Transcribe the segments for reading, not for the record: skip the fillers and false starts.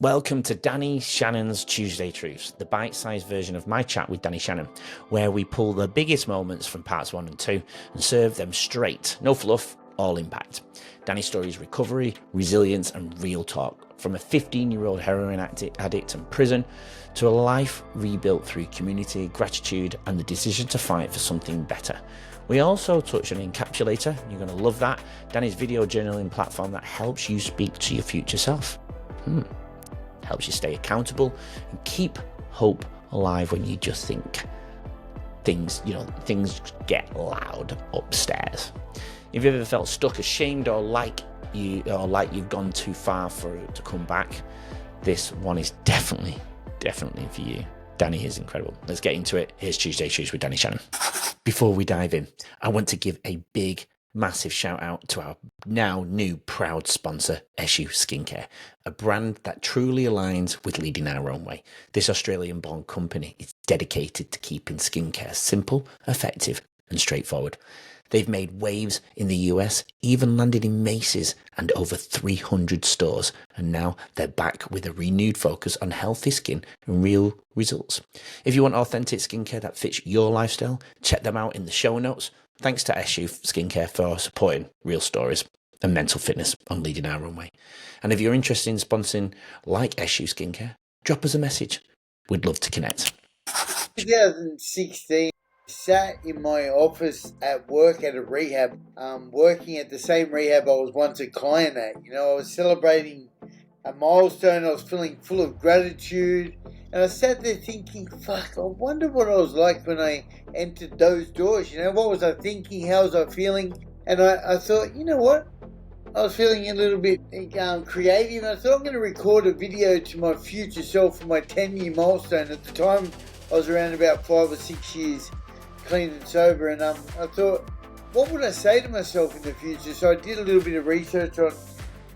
Welcome to Danny Shannon's Tuesday Truths, the bite-sized version of my chat with Danny Shannon, where we pull the biggest moments from parts 1 and 2 and serve them straight, no fluff, all impact. Danny's stories: recovery, resilience and real talk, from a 15-year-old heroin addict in prison to a life rebuilt through community, gratitude and the decision to fight for something better. We also touch on Encapsulator, you're going to love that, Danny's video journaling platform that helps you speak to your future self. Helps you stay accountable and keep hope alive when you just think things get loud upstairs. If you've ever felt stuck, ashamed, or like you've gone too far for it to come back, this one is definitely for you. Danny is incredible. Let's get into it. Here's Tuesday Truths with Danny Shannon. Before we dive in, I want to give a big, massive shout out to our now new proud sponsor, Eshu Skincare, a brand that truly aligns with leading our own way. This Australian-born company is dedicated to keeping skincare simple, effective, and straightforward. They've made waves in the US, even landed in Macy's and over 300 stores, and now they're back with a renewed focus on healthy skin and real results. If you want authentic skincare that fits your lifestyle, check them out in the show notes. Thanks to Eshu Skincare for supporting real stories and mental fitness on leading our own way. And if you're interested in sponsoring like Eshu Skincare, drop us a message. We'd love to connect. 2016, sat in my office at work at a rehab, working at the same rehab I was once a client at. I was celebrating a milestone. I was feeling full of gratitude. And I sat there thinking, fuck, I wonder what I was like when I entered those doors. What was I thinking? How was I feeling? And I thought, you know what? I was feeling a little bit creative. I thought I'm going to record a video to my future self for my 10-year milestone. At the time, I was around about 5 or 6 years clean and sober. And I thought, what would I say to myself in the future? So I did a little bit of research on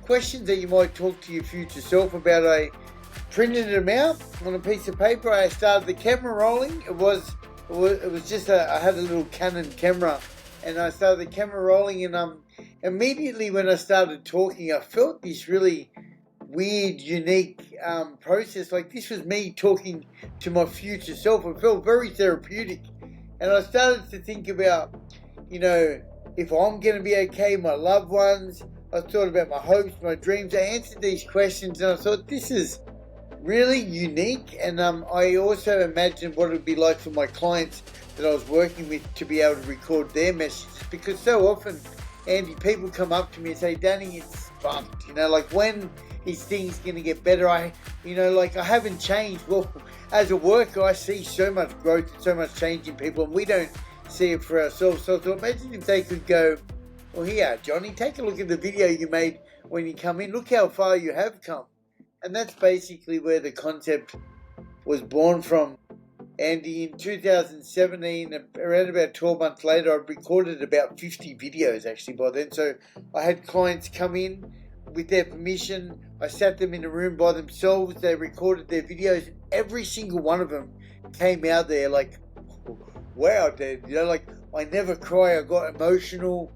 questions that you might talk to your future self about. I printed them out on a piece of paper. I started the camera rolling. It was just I had a little Canon camera, and I started the camera rolling. And immediately when I started talking, I felt this really weird, unique process. Like this was me talking to my future self. It felt very therapeutic, and I started to think about, if I'm going to be okay, my loved ones. I thought about my hopes, my dreams. I answered these questions, and I thought this is really unique. And I also imagined what it would be like for my clients that I was working with to be able to record their messages, because so often, Andy, people come up to me and say, Danny, it's fucked, like when is things going to get better? I haven't changed. Well, as a worker, I see so much growth and so much change in people, and we don't see it for ourselves. So I thought, imagine if they could go, well, here, Johnny, take a look at the video you made when you come in. Look how far you have come. And that's basically where the concept was born from. And in 2017, around about 12 months later, I recorded about 50 videos actually by then. So I had clients come in with their permission. I sat them in a room by themselves. They recorded their videos. And every single one of them came out there like, wow, Dad. I never cry. I got emotional.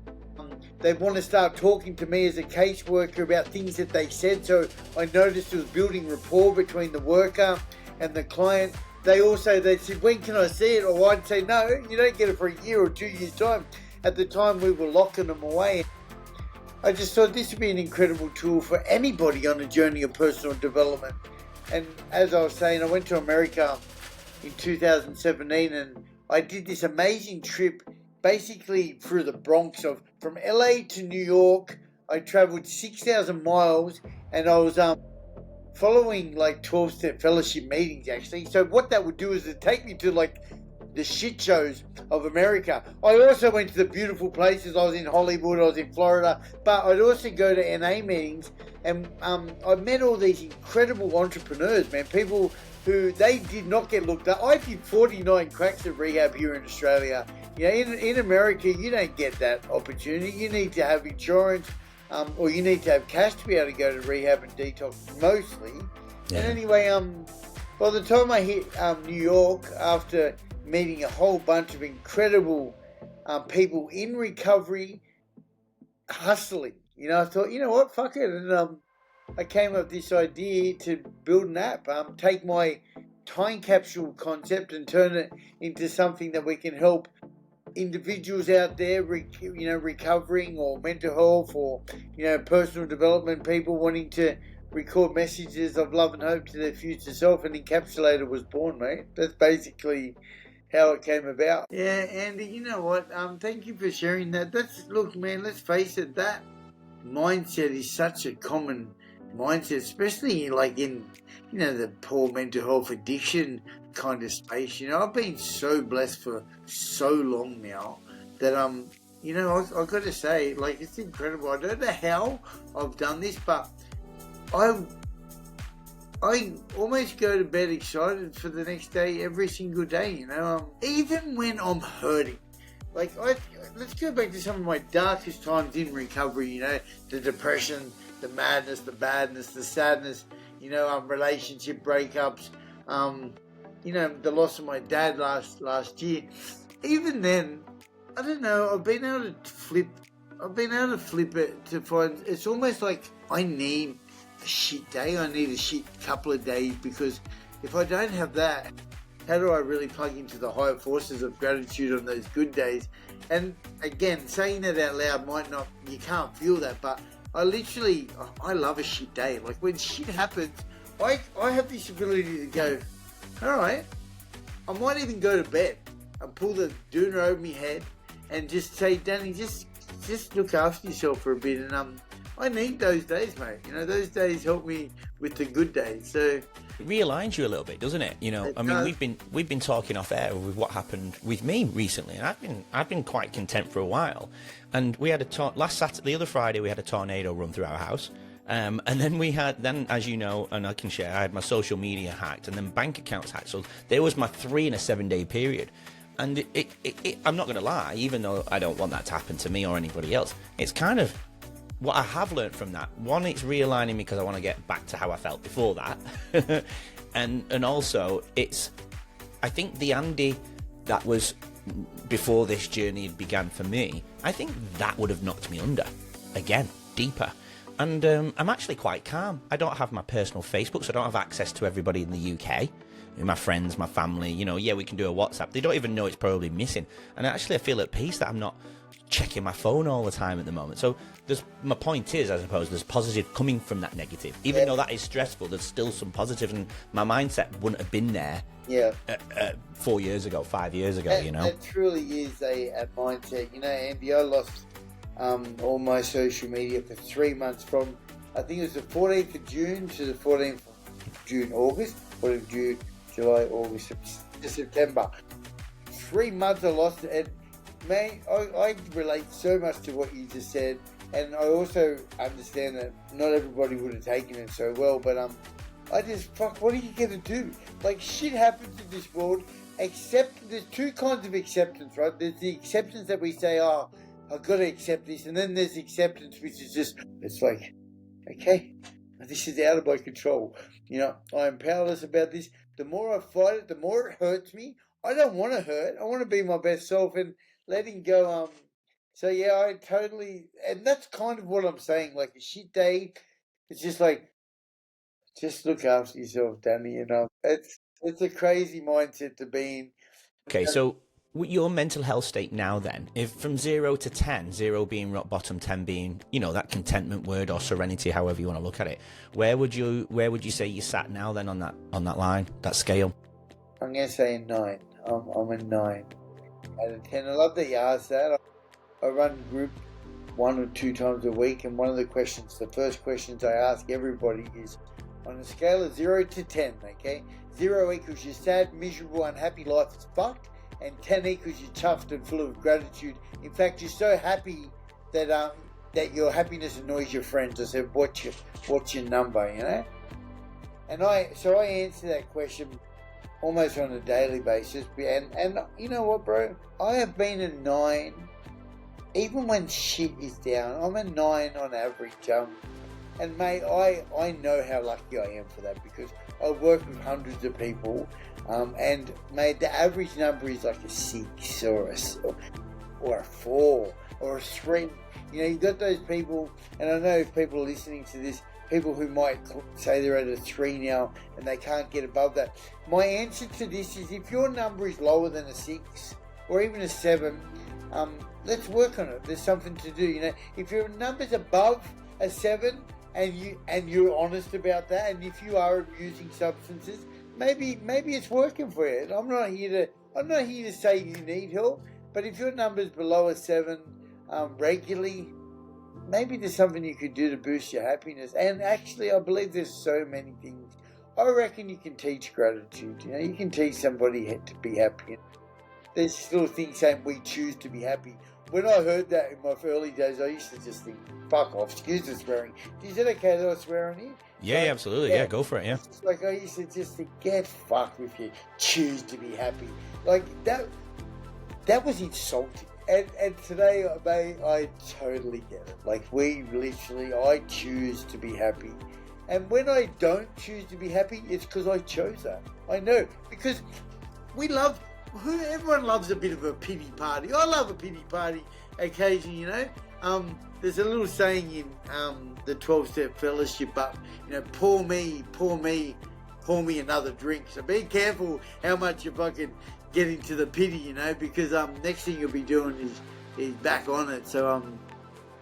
They want to start talking to me as a caseworker about things that they said. So I noticed it was building rapport between the worker and the client. They said, when can I see it? Or I'd say, no, you don't get it for a year or 2 years' time. At the time, we were locking them away. I just thought this would be an incredible tool for anybody on a journey of personal development. And as I was saying, I went to America in 2017, and I did this amazing trip basically through the Bronx. From LA to New York. I traveled 6,000 miles, and I was following 12-step fellowship meetings actually. So what that would do is it'd take me to the shit shows of America. I also went to the beautiful places. I was in Hollywood, I was in Florida, but I'd also go to NA meetings, and I met all these incredible entrepreneurs, man, people who they did not get looked at. I did 49 cracks of rehab here in Australia. In America, you don't get that opportunity. You need to have insurance, or you need to have cash to be able to go to rehab and detox mostly. Yeah. And anyway, by the time I hit New York, after meeting a whole bunch of incredible people in recovery, hustling, I thought, you know what, fuck it. And I came up with this idea to build an app. Take my time capsule concept and turn it into something that we can help individuals out there, recovering, or mental health, or personal development, people wanting to record messages of love and hope to their future self. And Encapsulator was born, mate. That's basically how it came about. Yeah, Andy, you know what? Thank you for sharing that. Look, man, let's face it, that mindset is such a common mindset, especially like in the poor mental health addiction kind of space. I've been so blessed for so long now that I've got to say, like, it's incredible. I don't know how I've done this, but I almost go to bed excited for the next day every single day. Even when I'm hurting. Like, let's go back to some of my darkest times in recovery, the depression, the madness, the badness, the sadness, relationship breakups, the loss of my dad last year. Even then, I don't know, I've been able to flip it to find, it's almost like I need a shit day, I need a shit couple of days, because if I don't have that, how do I really plug into the higher forces of gratitude on those good days? And again, saying that out loud you can't feel that, but I love a shit day. Like, when shit happens, I have this ability to go, all right, I might even go to bed and pull the doona over my head and just say, Danny, just look after yourself for a bit. And I need those days, mate. Those days help me with the good days. So it realigns you a little bit, doesn't it? We've been talking off air with what happened with me recently, and I've been quite content for a while. And we had the other Friday, we had a tornado run through our house. And then as you know, and I can share, I had my social media hacked and then bank accounts hacked. So there was my 3 in a 7-day period. And I'm not going to lie, even though I don't want that to happen to me or anybody else, it's kind of what I have learned from that. One, it's realigning me because I want to get back to how I felt before that. and also, I think the Andy that was before this journey began for me, I think that would have knocked me under again, deeper. And I'm actually quite calm. I don't have my personal Facebook, so I don't have access to everybody in the UK. My friends, my family, we can do a WhatsApp. They don't even know it's probably missing. And actually, I feel at peace that I'm not checking my phone all the time at the moment. So my point is, I suppose, there's positive coming from that negative. Even though that is stressful, there's still some positive, and my mindset wouldn't have been there 4 years ago, 5 years ago, It truly is a mindset. Andy, I lost all my social media for 3 months, from, I think it was the 14th of June to the 14th of June, August, 14th of June, July, August, September. 3 months I lost it. And man, I relate so much to what you just said, and I also understand that not everybody would have taken it so well, but what are you gonna do? Like, shit happens in this world. There's 2 kinds of acceptance, right? There's the acceptance that we say, oh, I've got to accept this, and then there's acceptance which is just, it's like, okay, this is out of my control. I am powerless about this. The more I fight it, the more it hurts me. I don't want to hurt. I want to be my best self, and letting go. So yeah, I totally, and that's kind of what I'm saying. Like, a shit day, it's just like, just look after yourself, Danny. It's a crazy mindset to be in. Okay, so your mental health state now then, if from 0 to 10, 0 being rock bottom, 10 being, that contentment word or serenity, however you want to look at it, where would you say you sat now then on that line, that scale? I'm going to say a 9. I'm a 9 out of 10. I love that you asked that. I run group 1 or 2 times a week, and one of the first questions I ask everybody is, on a scale of 0 to 10, okay? 0 equals you're sad, miserable, unhappy, life is fucked, and 10 equals you're chuffed and full of gratitude. In fact, you're so happy that your happiness annoys your friends. I said, what's your number, And I answer that question almost on a daily basis. And you know what, bro? I have been a 9, even when shit is down. I'm a 9 on average. And mate, I know how lucky I am for that, because I work with hundreds of people, and mate, the average number is like a 6 or a 4 or a 3. You got those people, and I know if people are listening to this, people who might say they're at a 3 now and they can't get above that. My answer to this is, if your number is lower than a 6 or even a 7, let's work on it. There's something to do. If your number's above a 7 and you're honest about that, and if you are abusing substances, maybe it's working for you. And I'm not here to say you need help, but if your number's below a 7 regularly, maybe there's something you could do to boost your happiness. And actually, I believe there's so many things. I reckon you can teach gratitude. You can teach somebody to be happy. There's this little thing saying we choose to be happy. When I heard that in my early days, I used to just think, fuck off, excuse the swearing. Is it okay that I swear on here? Yeah, absolutely. Yeah, go for it, yeah. Like, I used to just think, get fucked with you, choose to be happy. Like, that was insulting. And today, I totally get it. Like, I choose to be happy. And when I don't choose to be happy, it's because I chose that. I know. Because everyone loves a bit of a pity party. I love a pity party occasionally, There's a little saying in the 12-step fellowship, but, pour me another drink. So be careful how much you fucking get into the pity, because next thing you'll be doing is back on it. So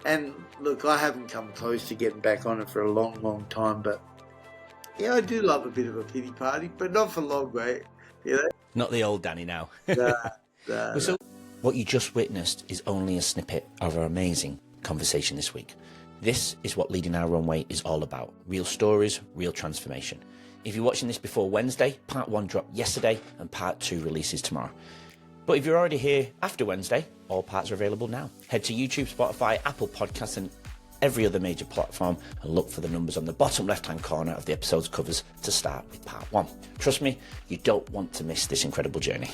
and look, I haven't come close to getting back on it for a long, long time, but yeah, I do love a bit of a pity party, but not for long, mate. Not the old Danny now. So what you just witnessed is only a snippet of our amazing conversation this week. This is what Leading Our Own Way is all about. Real stories, real transformation. If you're watching this before Wednesday, part 1 dropped yesterday and part 2 releases tomorrow. But if you're already here after Wednesday, all parts are available now. Head to YouTube, Spotify, Apple Podcasts and every other major platform and look for the numbers on the bottom left-hand corner of the episode's covers to start with part 1. Trust me, you don't want to miss this incredible journey.